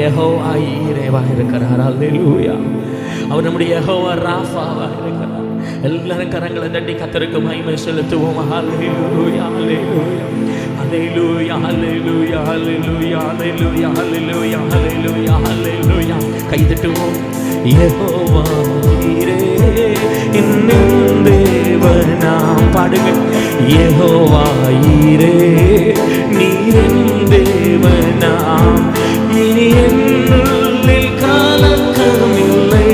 யெகோவா ஈரேவா இருக்கிறார். அல்லேலூயா. அவர் நம்முடைய யெகோவா ராஃபாவா இருக்கிறார். எல்லாரும் கரங்களை தட்டி கர்த்தருக்கு மகிமை செலுத்துவோம். அல்லேலூயா அல்லேலூயா அல்லேலூயா அல்லேலூயா அல்லேலூயா அல்லேலூயா அல்லேலூயா அல்லேலூயா அல்லேலூயா. கை தட்டுவோம். யெகோவா ஈரே என் தேவனாம் பாடுங்க. யெகோவா ஈரே நீர் என் தேவனாம், இனி என்னுள்ளில் கலக்கமில்லை,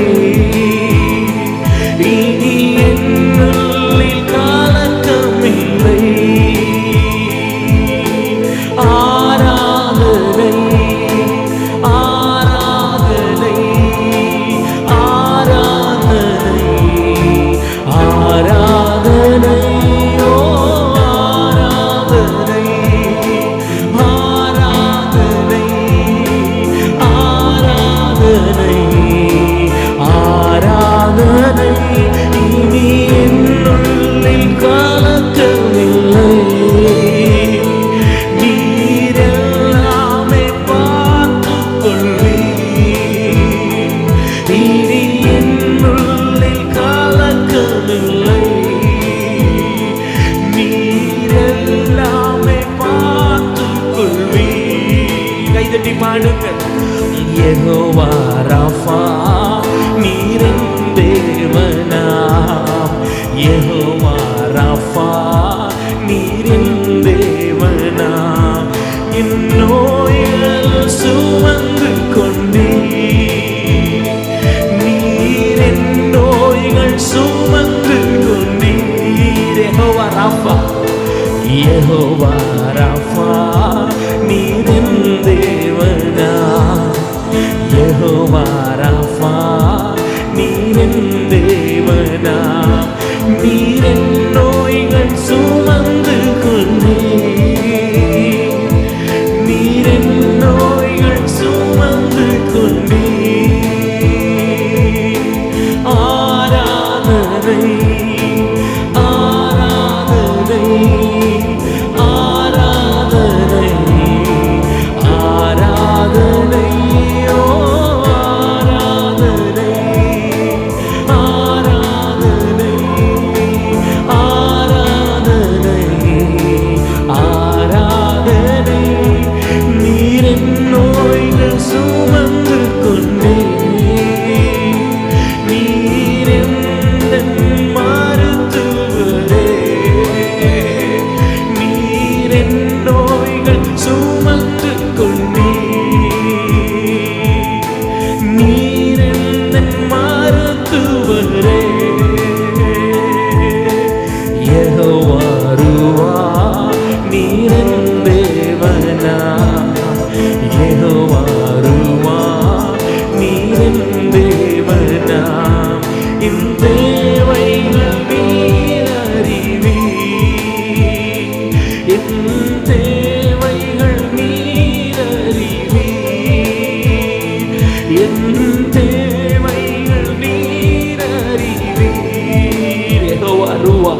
இனி என்னுள்ளில் கலக்கமில்லை. ஆராதனை ஆராதனை ஆராதனை ஆராதனை ஓ ஆராதனை ஆராதனை ஆராதனை இனி என்னுள்ளில் கலக்கமில்லை. நீரெல்லாமே பார்த்துக் கொள்வீர், இனி என்னுள்ளில் கலக்கமில்லை. நீரெல்லாமே பார்த்துக் கொள்வீர். கைதட்டி பாடுங்கள். யெகோவா ராஃபா நீர் என் தேவனாம், யெகோவா ராஃபா நீர் என் தேவனாம். என் நோய்கள் சுமந்து கொண்டீர், நீர் என் நோய்கள் சுமந்து கொண்டீர். யெகோவா ராஃபா யெகோவா ராஃபா நீர் என் தேவனாம், யெகோவா ராஃபா நீர் என் தேவனாம். நீர் என் நோய்கள் சுமந்து கொண்டீர், நீர் என் நோய்கள் சுமந்து கொண்டீர். ஆராதனை ஆராதனை ஆராதனை ஆராதனை ஓ ஆராதனை ஆராதனை ஆராதனை ஆராதனை. நீர் என் நோய்கள் சுமந்து கொண்டீர், நீர் எந்தன் மருத்துவரே, நீர் என் நோய்கள் சுமந்து கொண்டீர், நீர் எந்தன் மருத்துவரே. யெகோவா ருவா நீர் என் தேவனாம், யெகோவா ருவா நீர் என் தேவனாம். என் தேவைகள் நீர் அறிவீர், என் தேவைகள் நீர் அறிவீர், என் தேவைகள் நீர் அறிவீர். யெகோவா ருவா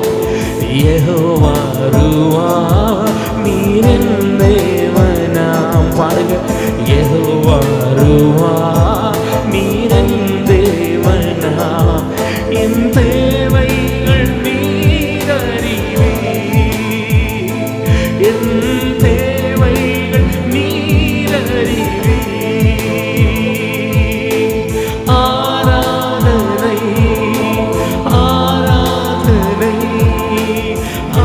யெகோவா ருவா நீர் என் தேவனாம் பாடுங்க. யெகோவா ருவா நீர் என் தேவனாம். என் தேவைகள் நீர் அறிவீர், என் தேவைகள் நீர் அறிவீர். ஆராதனை ஆராதனை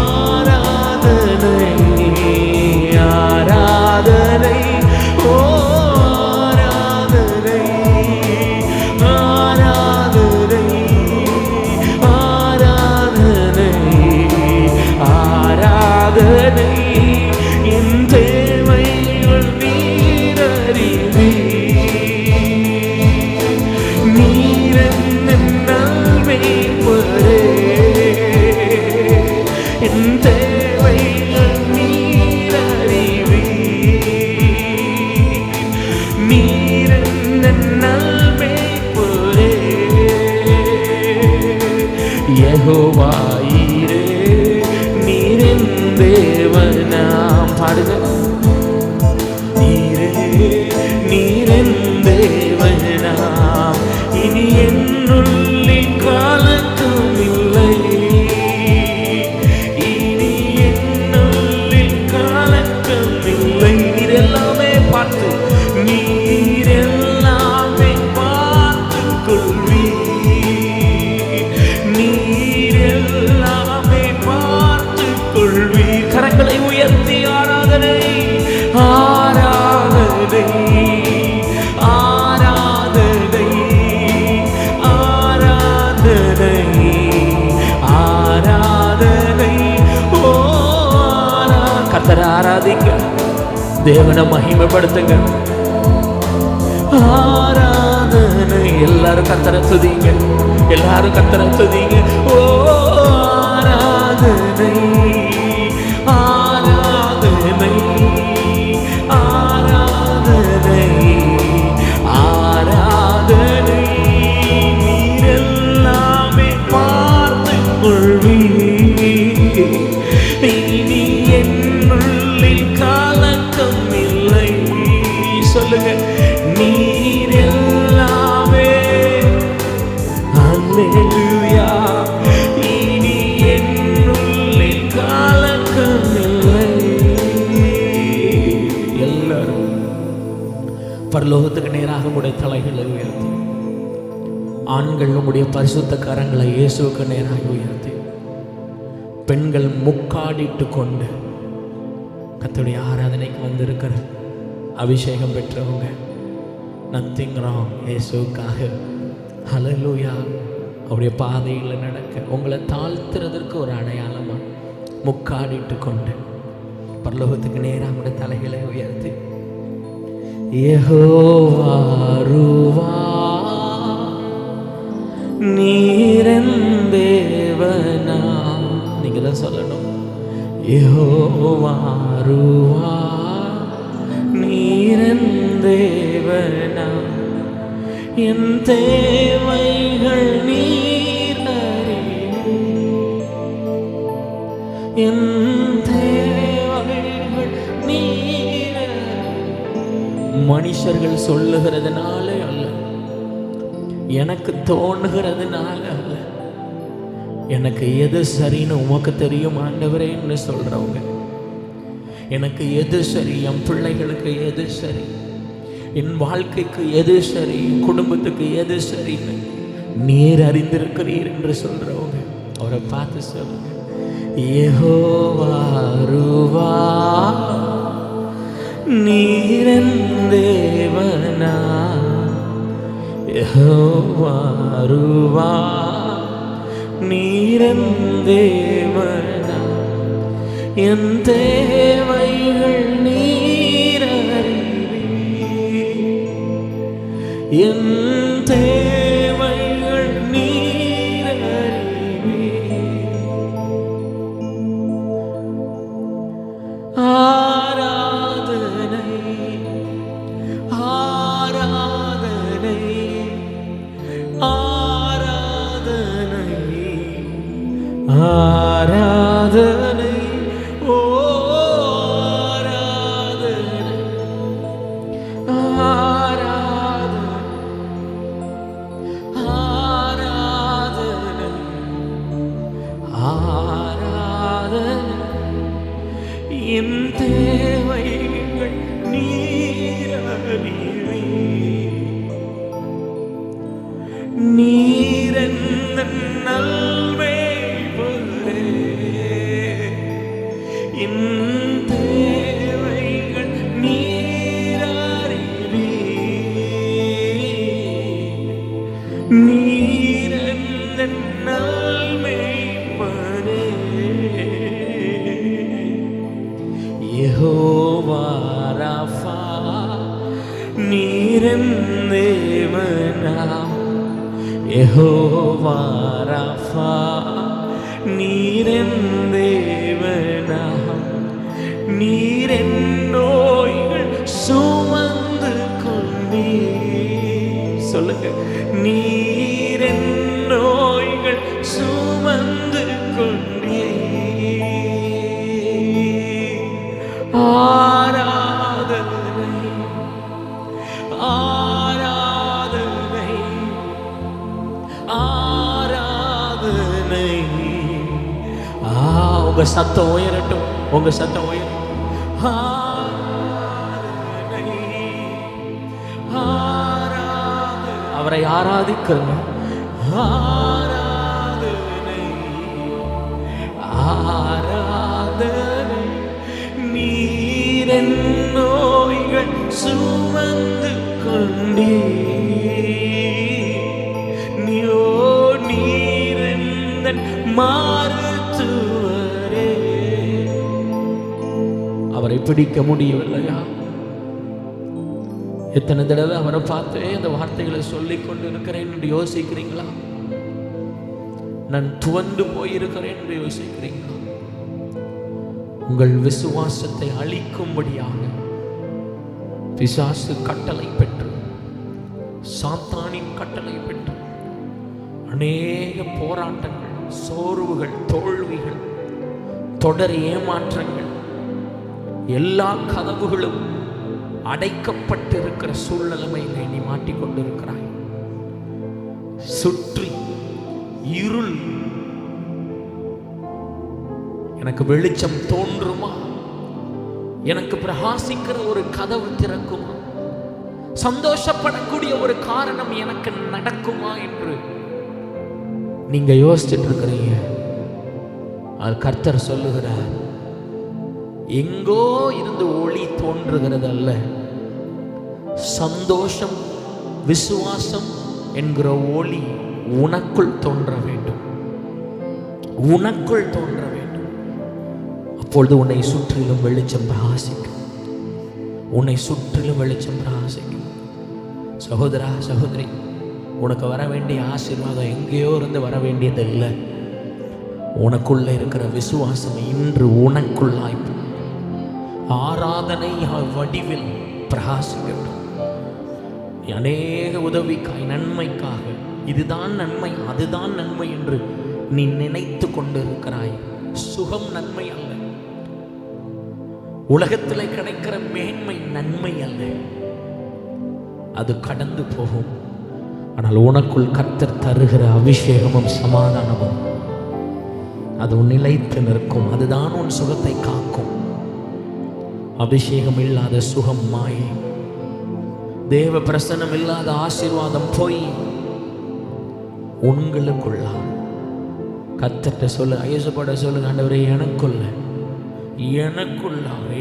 ஆராதனை ஆராதனை ஓ ஆராதனை ஆராதனை ஆராதனை ஆராதனை. என் தேவைகள் நீர் அறிவீர், நீர் என் நல்மேய்ப்பரே, என் தேவைகள் நீர் அறிவீர், நீர் என் நல்மேய்ப்பரே. யெகோவா ஈரே நீர் என் தேவனாம் பாடுங்க. நீரே நீர் என் தேவனை மகிமைப்படுத்துங்க. ஆராதனை. எல்லாரும் கர்த்தரை துதிங்க, எல்லாரும் கர்த்தரை துதிங்க. ஓ ஆராதனை, ஆராதனை, ஆராதனை, ஆராதனை. நீர் எல்லாமே பார்த்து கொள்வீர். இனி என்னுள்ளில் கலக்கம் இல்லை. சொல்லுங்க, நீர் எல்லாமே. அல்லேலூயா. இனி என்னுள்ளில் கலக்கம் இல்லை. எல்லாரும் பரலோகத்துக்கு நேராக உடைய தலைகளை உயர்த்தி, ஆண்கள் உடைய பரிசுத்த கரங்களை இயேசுவுக்கு நேராக உயர்த்தி, பெண்கள் முக்காடிட்டு கொண்டு கர்த்தருடைய ஆராதனைக்கு வந்திருக்கிற அபிஷேகம் பெற்றவங்க, நத்திங் ராங், இயேசுக்காக ஹல்லேலூயா. அவருடைய பாதையில் நடக்க உங்களை தாழ்த்துறதற்கு ஒரு அடையாளமா முக்காடிட்டு கொண்டு பரலோகத்துக்கு நேராக உடைய தலைகளை உயர்த்தி, யெகோவா ரூவா நீரன் தேவனா. நீங்க தான் சொல்லணும், யெகோவா ரூவா நீரன் தேவனா. என் தேவைகள் நீர் அறிவீர். என் தேவைகள் நீர் அறிவீர். மனுஷர்கள் சொல்லுகிறதுனால அல்ல, எனக்கு தோணுகிறதுனால அல்ல, எனக்கு எது சரின்னு உமக்கு தெரியும் ஆண்டவரேன்னு சொல்றவங்க, எனக்கு எது சரி, என் பிள்ளைகளுக்கு எது சரி, என் வாழ்க்கைக்கு எது சரி, என் குடும்பத்துக்கு எது சரின்னு நீர் அறிந்திருக்கிறீர் என்று சொல்றவங்க அவரை பார்த்து சொல்லுங்க, யெகோவா ரூவா நீரன் தேவனா. யெகோவா ரூவா நீரன் தேவனா. என் தேவைகள் நீர் அறிவீர். என் தேவைகள் நீர் அறிவீர். ஆராதனை, ஆராதனை, ஆராதனை, ஆராதனை. ஓ ஆராதனை, ஆராதனை, ஆராதனை, ஆராதனை. என் தேவைகள் நீர் அறிவீர். நீரன் நல்மேய்ப்பரே. என் தேவைகள் நீர் அறிவீர். நீரன் நல்மேய்ப்பரே. யெகோவா ராஃபா நீரன் தேவனா. யெகோவா ராஃபா நீரன் தேவனா. நீரென் நோய்கள் சுமந்து கொண்டீர். சொல்லுங்க, நீரென் நோய்கள் சுமந்து கொண்டீர். ஆராதனை, ஆராதனை, ஆராதனை. உங்க சத்தம் உயரட்டும், உங்க சத்தம் உயரட்டும். ஆராதனை, ஆராதனை. அவரை ஆராதிக்கிறங்க. ஆராதனை, ஆராதனை. நீரென் நோய்கள் சுமந்து கொண்டீர். நீயோ நீரெந்தன் மருத்துவரே. அவரை பிடிக்க முடியவில்லையா? எத்தனை தடவை அவரை பார்த்து இந்த வார்த்தைகளை சொல்லிக் கொண்டு இருக்கிறேன் என்று யோசிக்கிறீங்களா? நான் துவண்டு போயிருக்கிறேன் என்று யோசிக்கிறீங்களா? உங்கள் விசுவாசத்தை அழிக்கும்படியாக பிசாசு கட்டளை பெற்று, சாத்தானின் கட்டளை பெற்று அநேக போராட்டங்கள், சோர்வுகள், தோல்விகள், தொடர் ஏமாற்றங்கள், எல்லா கதவுகளும் அடைக்கப்பட்டிருக்கிற சூழ்நிலைமையிலே நீ மாட்டிக்கொண்டிருக்கிறாய். சுற்றி இருள். எனக்கு வெளிச்சம் தோன்றுமா? எனக்கு பிரகாசிக்கிற ஒரு கதவு திறக்குமா? சந்தோஷப்படக்கூடிய ஒரு காரணம் எனக்கு நடக்குமா என்று நீங்க யோசிச்சுட்டு இருக்கிறீங்க. அது கர்த்தர் சொல்லுகிறார், எங்கோ இருந்து ஒளி தோன்றுகிறது அல்ல, சந்தோஷம், விசுவாசம் என்கிற ஒளி உனக்குள் தோன்ற வேண்டும். உனக்குள் தோன்ற வேண்டும். அப்பொழுது உன்னை சுற்றிலும் வெளிச்சம் பிரகாசிக்கும். உன்னை சுற்றிலும் வெளிச்சம் பிரகாசிக்கும். சகோதரா, சகோதரி, உனக்கு வர வேண்டிய ஆசீர்வாதம் எங்கேயோ இருந்து வர வேண்டியது இல்லை. உனக்குள்ள இருக்கிற விசுவாசம் இன்று உனக்குள்ளாய் ஆராதனை வடிவில் பிரகாசிக்கட்டும். அநேக உதவிக்காய், நன்மைக்காக, இதுதான் நன்மை, அதுதான் நன்மை என்று நீ நினைத்து கொண்டிருக்கிறாய். சுகம் நன்மை அல்ல. உலகத்தில் கிடைக்கிற மேன்மை நன்மை அல்ல. அது கடந்து போகும். ஆனால் உனக்குள் கர்த்தர் தருகிற அபிஷேகமும் சமாதானமும் அது நிலைத்து நிற்கும். அதுதான் உன் சுகத்தை காக்கும். அபிஷேகம் இல்லாத சுகம் மாயை. தேவ பிரசன்னம் இல்லாத ஆசீர்வாதம் போய். உங்களுக்குள்ளா கர்த்தர்ட்ட சொல்லு, ஐயப்பட சொல்லுங்க, ஆண்டவரே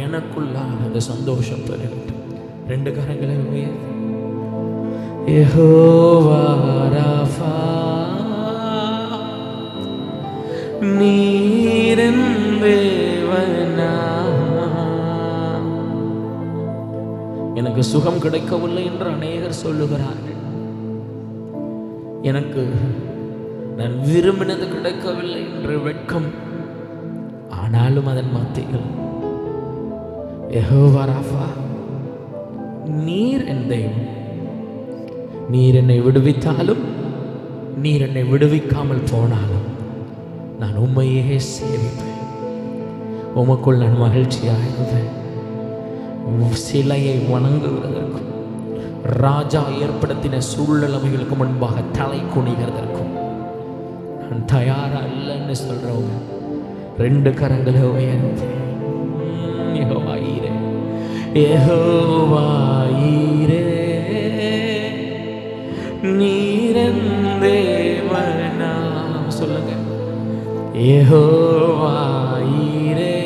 எனக்குள்ளா அந்த சந்தோஷம் பெறட்டும். 2 கரங்களை உயர்த்தி, யெகோவா ராஃபா, நீரின் தேவனா. எனக்கு சுகம் கிடைக்கவில்லை என்று அநேகர் சொல்லுகிறார்கள். எனக்கு நான் விரும்பினது கிடைக்கவில்லை என்று வெட்கம். ஆனாலும் அதன் மத்தியில் யெகோவா ராஃபா, நீர் என் தெய்வம். நீர் என்னை விடுவித்தாலும், நீர் என்னை விடுவிக்காமல் போனாலும் நான் உம்மையே சேவிப்பேன். உமக்குள் நான் மகிழ்ச்சியாக இருப்பேன். சிலையை வணங்குகிறதற்கும், ராஜா ஏற்படுத்தின சூழ்நிலைமைகளுக்கு முன்பாக தலை குனிகிறதற்கும் நான் தயாரா இல்லைன்னு சொல்றவங்க 2 கரங்களை உயர்த்தி, யெகோவா ஈரே, யெகோவா ஈரே, நீரன் தேவனா. சொல்லுங்க, யெகோவா ஈரே.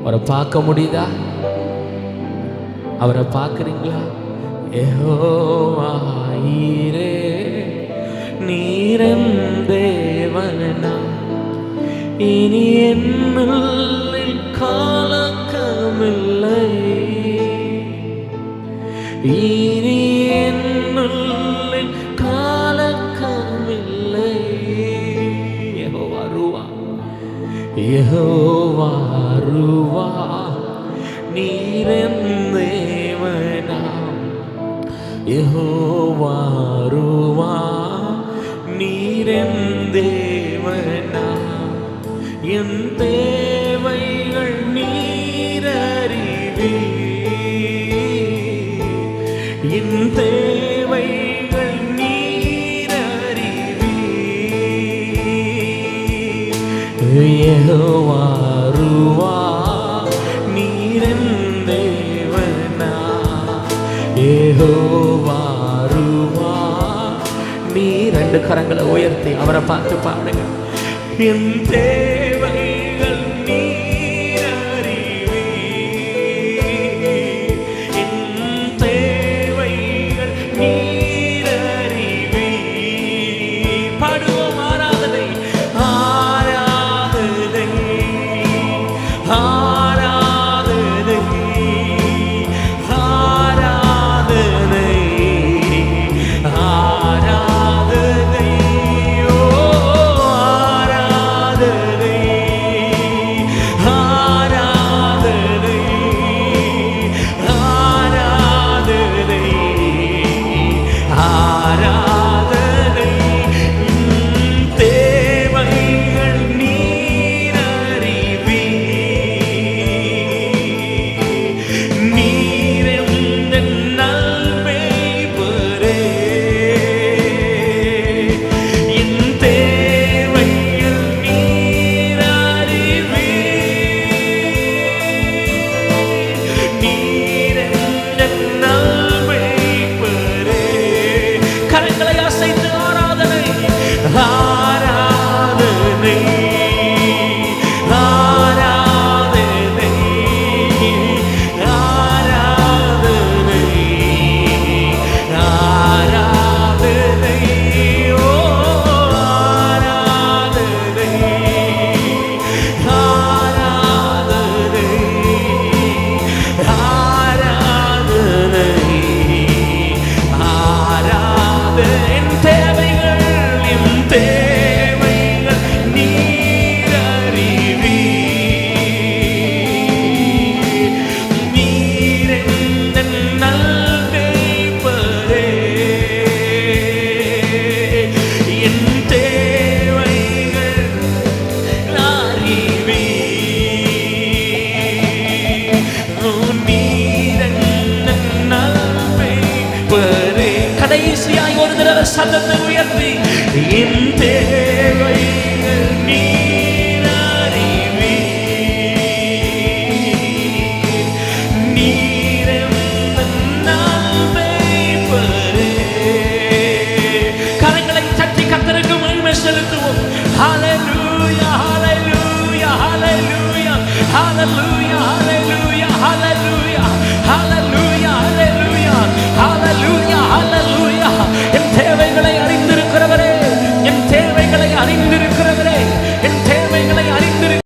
அவரை பார்க்க முடியுதா? அவரை பார்க்குறீங்களா? யெகோவா ஈரே, நீரன் தேவனா. இனி என்னுள்ளில் கலக்கமில்லை, இனி என்னுள்ளில் கலக்கமில்லை. யெகோவா ரூவா, யெகோவா ரூவா, நீரன் தேவனா. யெகோவா ரூவா, நீரன் தேவனா. என் தேவைகள் நீரறிவி, என் தேவைகள் நீரறிவி. யெகோவா ரூவா, நீரன் தேவனா. யெகோவா ரூவா, நீ 2 கரங்களை உயர்த்தி அவரை பார்த்து பாடுங்க. என் தேவைகள் நீரறிவி, என் தேவைகள் நீரறிவி. பாடுவோம் ஆராதனை, ஆராதனை, ஆராதனை. மேய்ப்பரே. கடைசியாய் ஒரு தடவை சத்தத்தை உயர்த்தி என் தேவைகள் நீர் அறிவீர். நீர் எந்தன் மேய்ப்பரே. கரங்களை தட்டி கர்த்தருக்கு மகிமை செலுத்துவோம். ஹல்லேலூயா ஹல்லேலூயா ஹல்லேலூயா ஹல்லேலூயா ஹல்லேலூயா ஹல்லேலூயா ஹல்லேலூயா ஹல்லேலூயா ஹல்லேலூயா ஹல்லேலூயா. என் தேவைகளை அறிந்திருக்கிறவரே, என் தேவைகளை அறிந்திரு